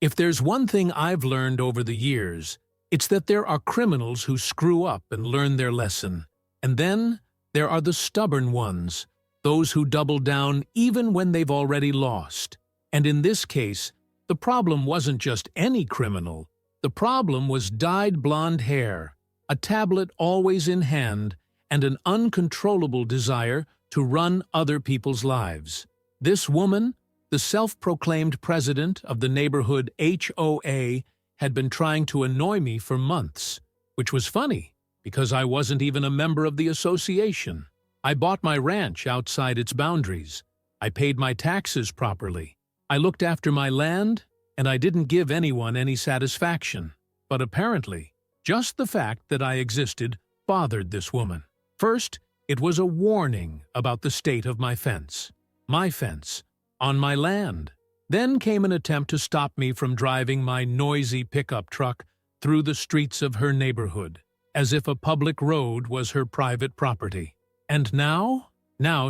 If there's one thing I've learned over the years, it's that there are criminals who screw up and learn their lesson. And then there are the stubborn ones, those who double down even when they've already lost. And in this case, the problem wasn't just any criminal. The problem was dyed blonde hair, a tablet always in hand, and an uncontrollable desire to run other people's lives. This woman, the self-proclaimed president of the neighborhood HOA, had been trying to annoy me for months, which was funny, because I wasn't even a member of the association. I bought my ranch outside its boundaries. I paid my taxes properly. I looked after my land, and I didn't give anyone any satisfaction. But apparently, just the fact that I existed bothered this woman. First, it was a warning about the state of my fence. My fence, on my land. Then came an attempt to stop me from driving my noisy pickup truck through the streets of her neighborhood, as if a public road was her private property. And now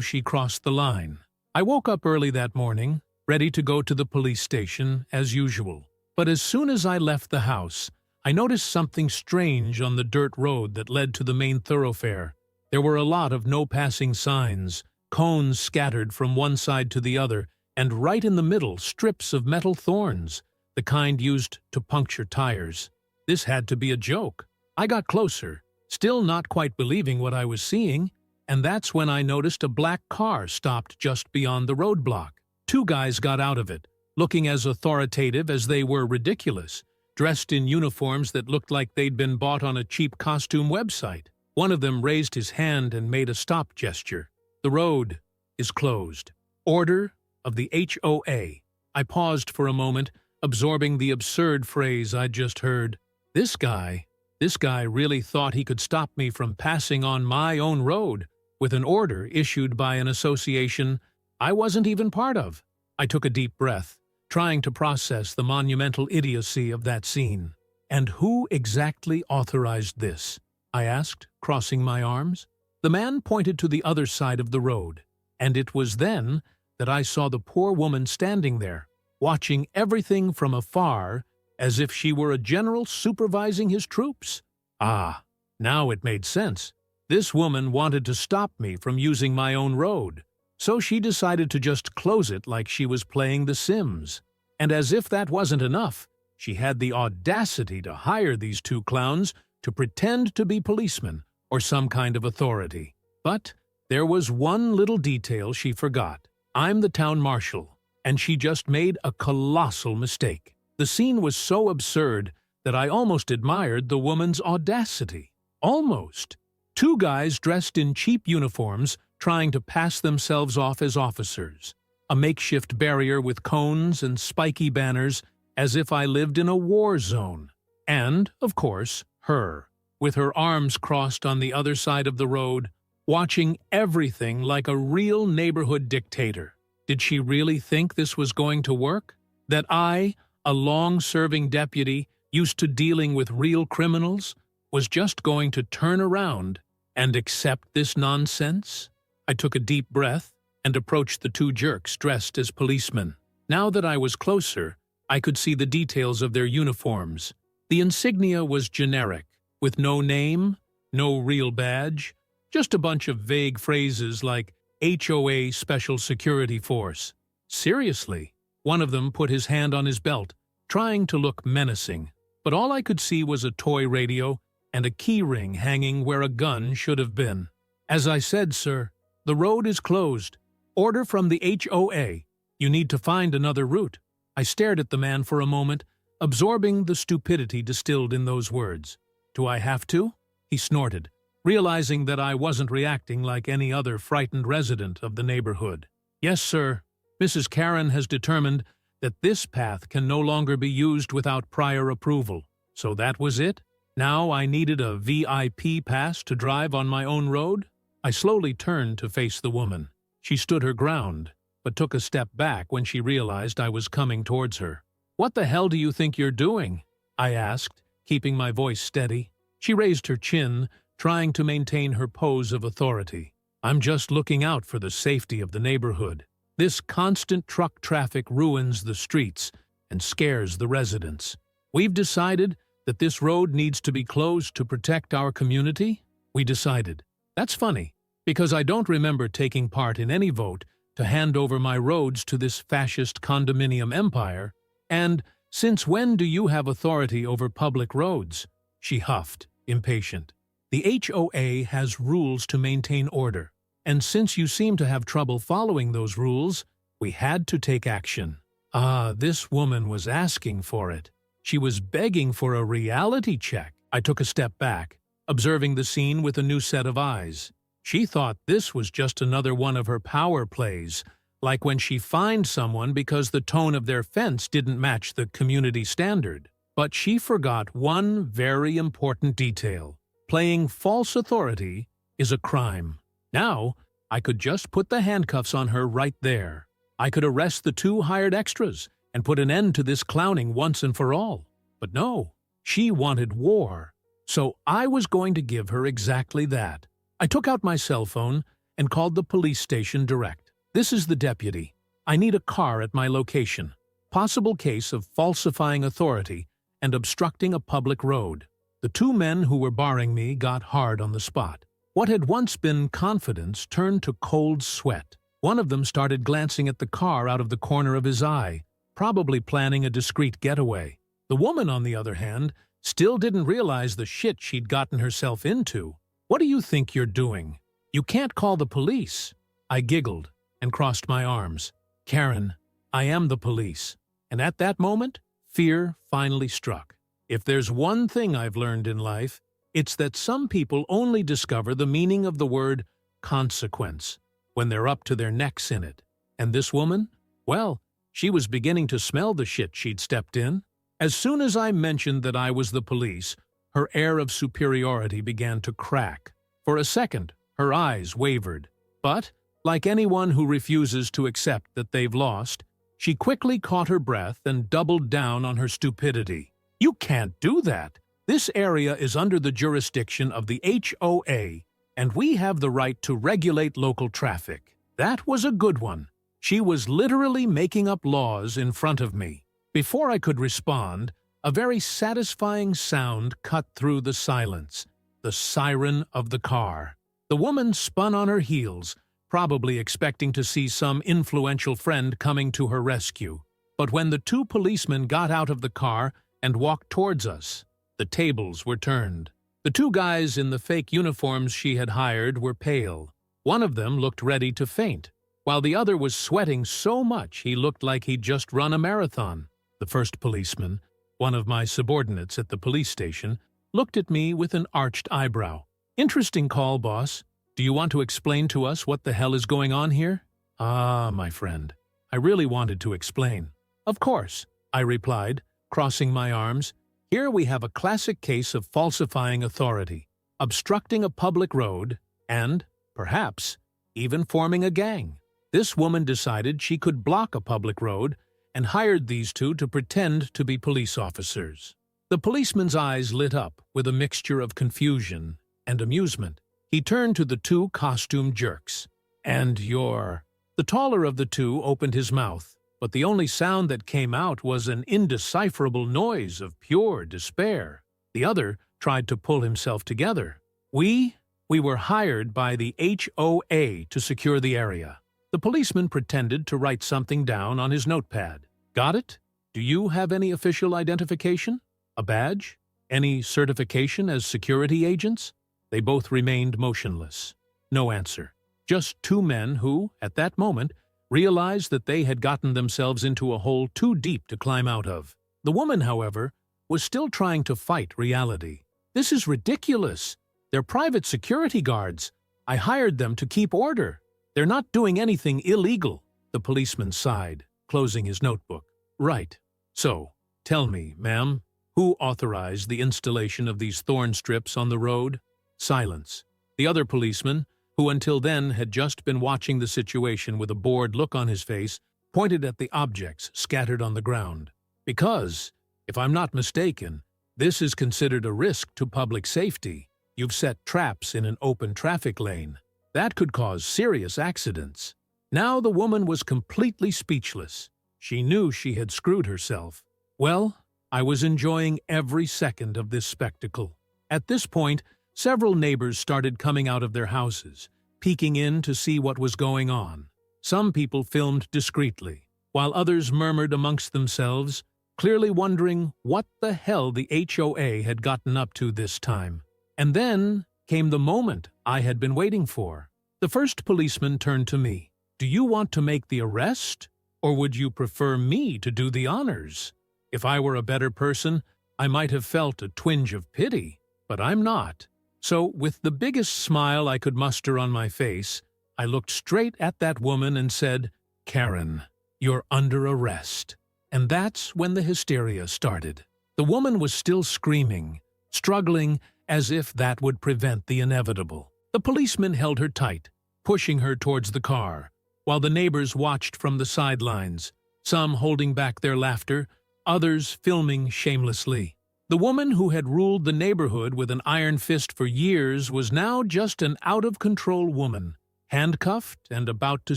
she crossed the line. I woke up early that morning, ready to go to the police station as usual. But as soon as I left the house, I noticed something strange on the dirt road that led to the main thoroughfare. There were a lot of no-passing signs, cones scattered from one side to the other, and right in the middle, strips of metal thorns, the kind used to puncture tires. This had to be a joke. I got closer, still not quite believing what I was seeing, and that's when I noticed a black car stopped just beyond the roadblock. Two guys got out of it, looking as authoritative as they were ridiculous, dressed in uniforms that looked like they'd been bought on a cheap costume website. One of them raised his hand and made a stop gesture. "The road is closed. Order of the HOA." I paused for a moment, absorbing the absurd phrase I'd just heard. This guy really thought he could stop me from passing on my own road with an order issued by an association I wasn't even part of. I took a deep breath, trying to process the monumental idiocy of that scene. "And who exactly authorized this?" I asked, crossing my arms. The man pointed to the other side of the road, and it was then that I saw the poor woman standing there, watching everything from afar as if she were a general supervising his troops. Ah, now it made sense. This woman wanted to stop me from using my own road, so she decided to just close it like she was playing The Sims. And as if that wasn't enough, she had the audacity to hire these two clowns to pretend to be policemen or some kind of authority. But there was one little detail she forgot. I'm the town marshal, and she just made a colossal mistake. The scene was so absurd that I almost admired the woman's audacity. Almost. Two guys dressed in cheap uniforms trying to pass themselves off as officers. A makeshift barrier with cones and spiky banners, as if I lived in a war zone. And, of course, her, with her arms crossed on the other side of the road, watching everything like a real neighborhood dictator. Did she really think this was going to work? That I, a long-serving deputy used to dealing with real criminals, was just going to turn around and accept this nonsense? I took a deep breath and approached the two jerks dressed as policemen. Now that I was closer, I could see the details of their uniforms. The insignia was generic, with no name, no real badge, just a bunch of vague phrases like HOA Special Security Force. Seriously, one of them put his hand on his belt, trying to look menacing, but all I could see was a toy radio and a key ring hanging where a gun should have been. "As I said, sir, the road is closed. Order from the HOA. You need to find another route." I stared at the man for a moment, absorbing the stupidity distilled in those words. "Do I have to?" He snorted, realizing that I wasn't reacting like any other frightened resident of the neighborhood. "Yes, sir. Mrs. Karen has determined that this path can no longer be used without prior approval. So that was it? Now I needed a VIP pass to drive on my own road?" I slowly turned to face the woman. She stood her ground, but took a step back when she realized I was coming towards her. "What the hell do you think you're doing?" I asked, keeping my voice steady. She raised her chin, trying to maintain her pose of authority. "I'm just looking out for the safety of the neighborhood. This constant truck traffic ruins the streets, and scares the residents. We've decided that this road needs to be closed to protect our community. We decided. That's funny, because I don't remember taking part in any vote to hand over my roads to this fascist condominium empire. And since when do you have authority over public roads? She huffed, impatient. The HOA has rules to maintain order, and since you seem to have trouble following those rules, we had to take action. Ah, this woman was asking for it. She was begging for a reality check. I took a step back, observing the scene with a new set of eyes. She thought this was just another one of her power plays, like when she fined someone because the tone of their fence didn't match the community standard. But she forgot one very important detail. Playing false authority is a crime. Now, I could just put the handcuffs on her right there. I could arrest the 2 hired extras and put an end to this clowning once and for all. But no, she wanted war. So I was going to give her exactly that. I took out my cell phone and called the police station direct. This is the deputy. I need a car at my location. Possible case of falsifying authority and obstructing a public road. The 2 men who were barring me got hard on the spot. What had once been confidence turned to cold sweat. One of them started glancing at the car out of the corner of his eye, probably planning a discreet getaway. The woman, on the other hand, still didn't realize the shit she'd gotten herself into. What do you think you're doing? You can't call the police. I giggled and crossed my arms. Karen, I am the police. And at that moment, fear finally struck. If there's one thing I've learned in life, it's that some people only discover the meaning of the word consequence when they're up to their necks in it. And this woman? Well, she was beginning to smell the shit she'd stepped in. As soon as I mentioned that I was the police, her air of superiority began to crack. For a second, her eyes wavered. But, like anyone who refuses to accept that they've lost, she quickly caught her breath and doubled down on her stupidity. You can't do that. This area is under the jurisdiction of the HOA, and we have the right to regulate local traffic. That was a good one. She was literally making up laws in front of me. Before I could respond, a very satisfying sound cut through the silence, the siren of the car. The woman spun on her heels, probably expecting to see some influential friend coming to her rescue. But when the 2 policemen got out of the car and walked towards us, the tables were turned. The 2 guys in the fake uniforms she had hired were pale. One of them looked ready to faint, while the other was sweating so much he looked like he'd just run a marathon. The first policeman, one of my subordinates at the police station, looked at me with an arched eyebrow. Interesting call, boss. Do you want to explain to us what the hell is going on here? Ah, my friend. I really wanted to explain. Of course, I replied, crossing my arms. Here we have a classic case of falsifying authority, obstructing a public road, and, perhaps, even forming a gang. This woman decided she could block a public road and hired these 2 to pretend to be police officers. The policeman's eyes lit up with a mixture of confusion and amusement. He turned to the 2 costume jerks. And you're... The taller of the 2 opened his mouth, but the only sound that came out was an indecipherable noise of pure despair. The other tried to pull himself together. We were hired by the HOA to secure the area. The policeman pretended to write something down on his notepad. Got it? Do you have any official identification? A badge? Any certification as security agents? They both remained motionless. No answer. Just 2 men who, at that moment, realized that they had gotten themselves into a hole too deep to climb out of. The woman, however, was still trying to fight reality. This is ridiculous. They're private security guards. I hired them to keep order. They're not doing anything illegal. The policeman sighed, closing his notebook. Right. So, tell me, ma'am, who authorized the installation of these thorn strips on the road? Silence. The other policeman, who until then had just been watching the situation with a bored look on his face, pointed at the objects scattered on the ground. Because, if I'm not mistaken, this is considered a risk to public safety. You've set traps in an open traffic lane. That could cause serious accidents. Now the woman was completely speechless. She knew she had screwed herself. Well, I was enjoying every second of this spectacle. At this point, several neighbors started coming out of their houses, peeking in to see what was going on. Some people filmed discreetly, while others murmured amongst themselves, clearly wondering what the hell the HOA had gotten up to this time. And then came the moment I had been waiting for. The first policeman turned to me. "Do you want to make the arrest, or would you prefer me to do the honors?" If I were a better person, I might have felt a twinge of pity, but I'm not. So, with the biggest smile I could muster on my face, I looked straight at that woman and said, "Karen, you're under arrest." And that's when the hysteria started. The woman was still screaming, struggling as if that would prevent the inevitable. The policeman held her tight, pushing her towards the car, while the neighbors watched from the sidelines, some holding back their laughter, others filming shamelessly. The woman who had ruled the neighborhood with an iron fist for years was now just an out-of-control woman, handcuffed and about to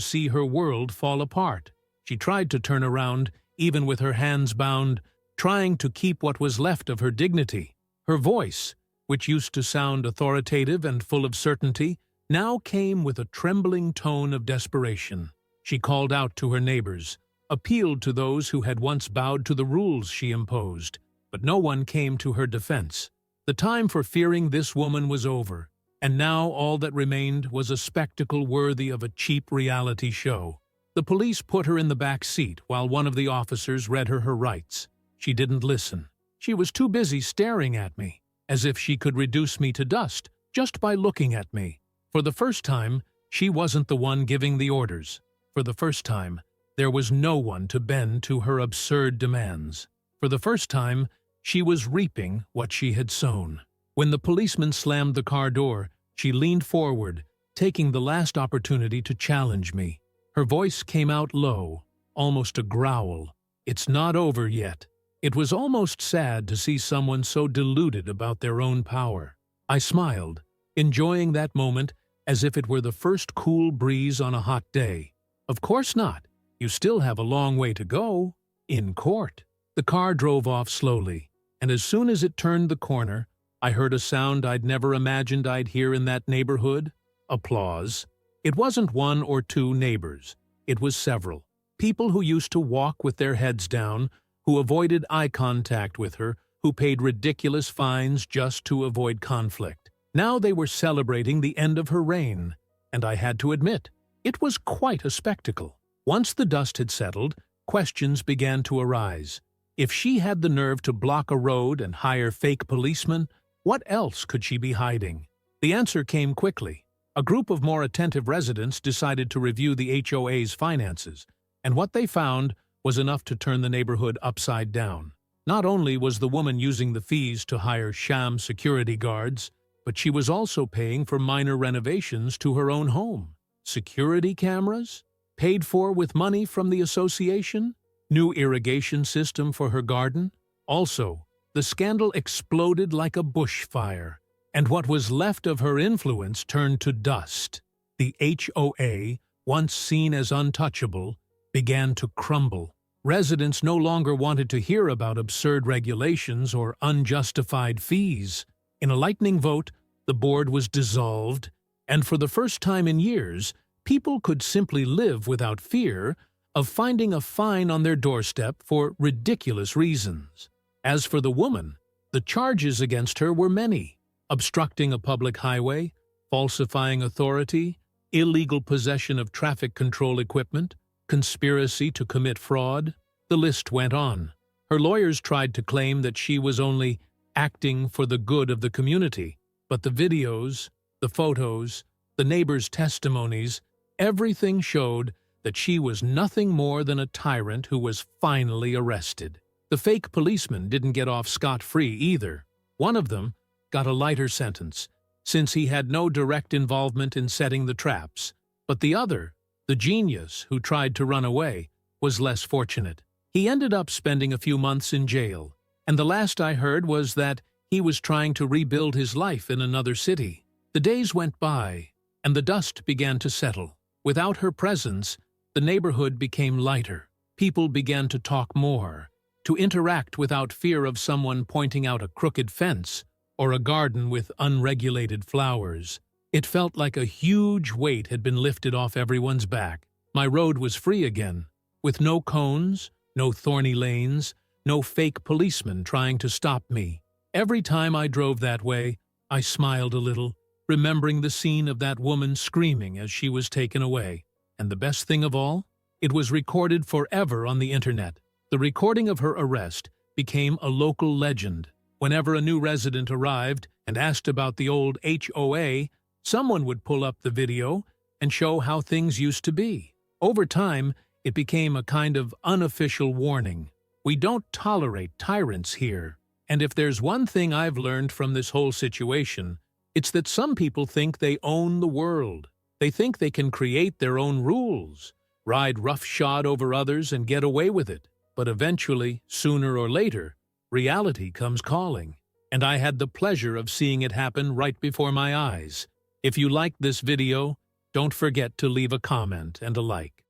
see her world fall apart. She tried to turn around, even with her hands bound, trying to keep what was left of her dignity. Her voice, which used to sound authoritative and full of certainty, now came with a trembling tone of desperation. She called out to her neighbors, appealed to those who had once bowed to the rules she imposed, but no one came to her defense. The time for fearing this woman was over, and now all that remained was a spectacle worthy of a cheap reality show. The police put her in the back seat while one of the officers read her rights. She didn't listen. She was too busy staring at me, as if she could reduce me to dust just by looking at me. For the first time, she wasn't the one giving the orders. For the first time, there was no one to bend to her absurd demands. For the first time, she was reaping what she had sown. When the policeman slammed the car door, she leaned forward, taking the last opportunity to challenge me. Her voice came out low, almost a growl. "It's not over yet." It was almost sad to see someone so deluded about their own power. I smiled, enjoying that moment as if it were the first cool breeze on a hot day. Of course not. You still have a long way to go. In court. The car drove off slowly, and as soon as it turned the corner, I heard a sound I'd never imagined I'd hear in that neighborhood. Applause. It wasn't one or two neighbors. It was several. People who used to walk with their heads down, who avoided eye contact with her, who paid ridiculous fines just to avoid conflict. Now they were celebrating the end of her reign, and I had to admit, it was quite a spectacle. Once the dust had settled, questions began to arise. If she had the nerve to block a road and hire fake policemen, what else could she be hiding? The answer came quickly. A group of more attentive residents decided to review the HOA's finances, and what they found was enough to turn the neighborhood upside down. Not only was the woman using the fees to hire sham security guards, but she was also paying for minor renovations to her own home. Security cameras? Paid for with money from the association? New irrigation system for her garden? Also, the scandal exploded like a bushfire, and what was left of her influence turned to dust. The HOA, once seen as untouchable, began to crumble. Residents no longer wanted to hear about absurd regulations or unjustified fees. In a lightning vote, the board was dissolved, and for the first time in years, people could simply live without fear of finding a fine on their doorstep for ridiculous reasons. As for the woman, the charges against her were many: obstructing a public highway, falsifying authority, illegal possession of traffic control equipment, conspiracy to commit fraud. The list went on. Her lawyers tried to claim that she was only acting for the good of the community, but the videos, the photos, the neighbors' testimonies, everything showed that she was nothing more than a tyrant who was finally arrested. The fake policeman didn't get off scot-free either. One of them got a lighter sentence, since he had no direct involvement in setting the traps, but the other, the genius who tried to run away, was less fortunate. He ended up spending a few months in jail, and the last I heard was that he was trying to rebuild his life in another city. The days went by, and the dust began to settle. Without her presence, the neighborhood became lighter. People began to talk more, to interact without fear of someone pointing out a crooked fence or a garden with unregulated flowers. It felt like a huge weight had been lifted off everyone's back. My road was free again, with no cones, no thorny lanes, no fake policemen trying to stop me. Every time I drove that way, I smiled a little, remembering the scene of that woman screaming as she was taken away. And the best thing of all? It was recorded forever on the internet. The recording of her arrest became a local legend. Whenever a new resident arrived and asked about the old HOA, someone would pull up the video and show how things used to be. Over time, it became a kind of unofficial warning. We don't tolerate tyrants here. And if there's one thing I've learned from this whole situation, it's that some people think they own the world. They think they can create their own rules, ride roughshod over others and get away with it. But eventually, sooner or later, reality comes calling. And I had the pleasure of seeing it happen right before my eyes. If you liked this video, don't forget to leave a comment and a like.